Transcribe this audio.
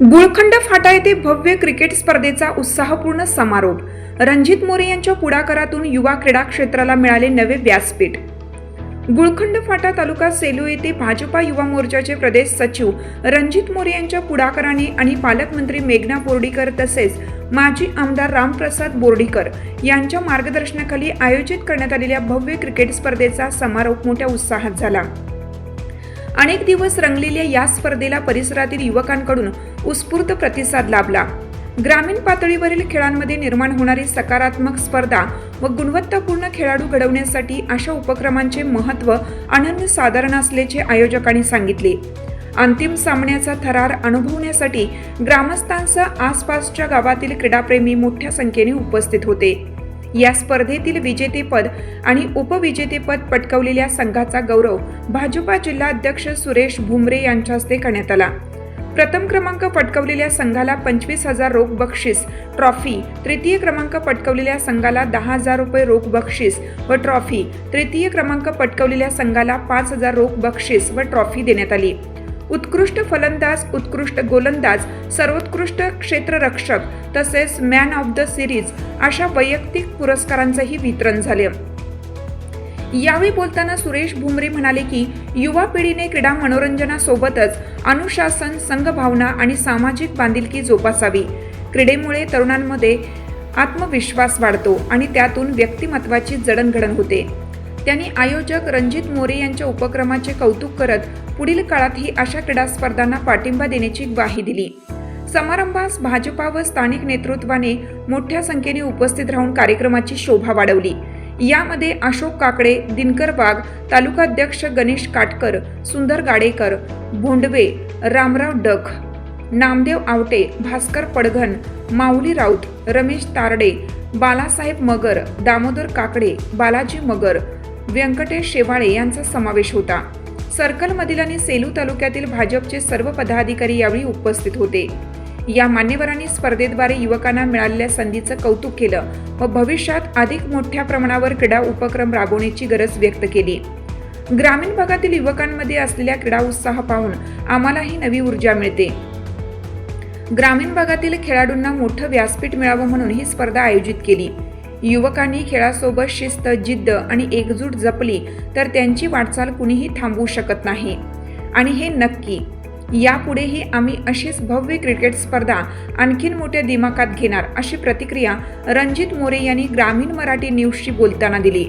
गुळखंड फाटा येथे भव्य क्रिकेट स्पर्धेचा उत्साहपूर्ण समारोप. रणजित मोरे यांच्या पुढाकारातून युवा क्रीडा क्षेत्राला मिळाले नवे व्यासपीठ. गुळखंड फाटा तालुका सेलू येथे भाजपा युवा मोर्चाचे प्रदेश सचिव रणजित मोरे यांच्या पुढाकाराने आणि पालकमंत्री मेघना बोर्डीकर तसेच माजी आमदार रामप्रसाद बोर्डीकर यांच्या मार्गदर्शनाखाली आयोजित करण्यात आलेल्या भव्य क्रिकेट स्पर्धेचा समारोप मोठ्या उत्साहात झाला. अनेक दिवस रंगलेल्या या स्पर्धेला परिसरातील युवकांकडून उत्स्फूर्त प्रतिसाद लाभला. ग्रामीण पातळीवरील खेळांमध्ये निर्माण होणारी सकारात्मक स्पर्धा व गुणवत्तापूर्ण खेळाडू घडवण्यासाठी अशा उपक्रमांचे महत्त्व अनन्यसाधारण असल्याचे आयोजकांनी सांगितले. अंतिम सामन्याचा थरार अनुभवण्यासाठी ग्रामस्थांसह आसपासच्या गावातील क्रीडाप्रेमी मोठ्या संख्येने उपस्थित होते. या स्पर्धेतील विजेतेपद आणि उपविजेतेपद पटकावलेल्या संघाचा गौरव भाजपा जिल्हाध्यक्ष सुरेश भुमरे यांच्या हस्ते करण्यात आला. प्रथम क्रमांक पटकावलेल्या संघाला 25,000 रोख बक्षीस ट्रॉफी, तृतीय क्रमांक पटकावलेल्या संघाला 10,000 रुपये रोख बक्षीस व ट्रॉफी, तृतीय क्रमांक पटकावलेल्या संघाला 5,000 रोख बक्षीस व ट्रॉफी देण्यात आली. उत्कृष्ट फलंदाज, उत्कृष्ट गोलंदाज, सर्वोत्कृष्ट क्षेत्ररक्षक तसेच मॅन ऑफ द सिरीज अशा वैयक्तिक पुरस्कारांचंही वितरण झाले. यावेळी बोलताना सुरेश भुमरे म्हणाले की युवा पिढीने क्रीडा मनोरंजनासोबतच अनुशासन, संघभावना आणि सामाजिक बांधिलकी जोपासावी. क्रीडेमुळे तरुणांमध्ये आत्मविश्वास वाढतो आणि त्यातून व्यक्तिमत्वाची जडणघडण होते. त्यांनी आयोजक रणजित मोरे यांच्या उपक्रमाचे कौतुक करत पुढील काळातही अशा क्रीडा स्पर्धांना पाठिंबा देण्याची ग्वाही दिली. समारंभास भाजपा व स्थानिक नेतृत्वाने मोठ्या संख्येने उपस्थित राहून कार्यक्रमाची शोभा वाढवली. यामध्ये अशोक काकडे, दिनकर वाघ, तालुकाध्यक्ष गणेश काटकर, सुंदर गाडेकर, भोंडवे, रामराव डक, नामदेव आवटे, भास्कर पडघन, माऊली राऊत, रमेश तारडे, बालासाहेब मगर, दामोदर काकडे, बालाजी मगर, व्यंकटेश शेवाळे यांचा समावेश होता. सर्कलमधील आणि सेलू तालुक्यातील भाजपचे सर्व पदाधिकारी यावेळी उपस्थित होते. या मान्यवरांनी स्पर्धेद्वारे युवकांना मिळालेल्या संधीचं कौतुक केलं व भविष्यात अधिक मोठ्या प्रमाणावर क्रीडा उपक्रम राबवण्याची गरज व्यक्त केली. ग्रामीण भागातील युवकांमध्ये असलेल्या क्रीडा उत्साह पाहून आम्हालाही नवी ऊर्जा मिळते. ग्रामीण भागातील खेळाडूंना मोठं व्यासपीठ मिळावं म्हणून ही स्पर्धा आयोजित केली. युवकांनी खेळासोबत शिस्त, जिद्द आणि एकजूट जपली तर त्यांची वाटचाल कुणीही थांबवू शकत नाही आणि हे नक्की. यापुढेही आम्ही अशीच भव्य क्रिकेट स्पर्धा आणखीन मोठ्या दिमाखात घेणार, अशी प्रतिक्रिया रणजित मोरे यांनी ग्रामीण मराठी न्यूजशी बोलताना दिली.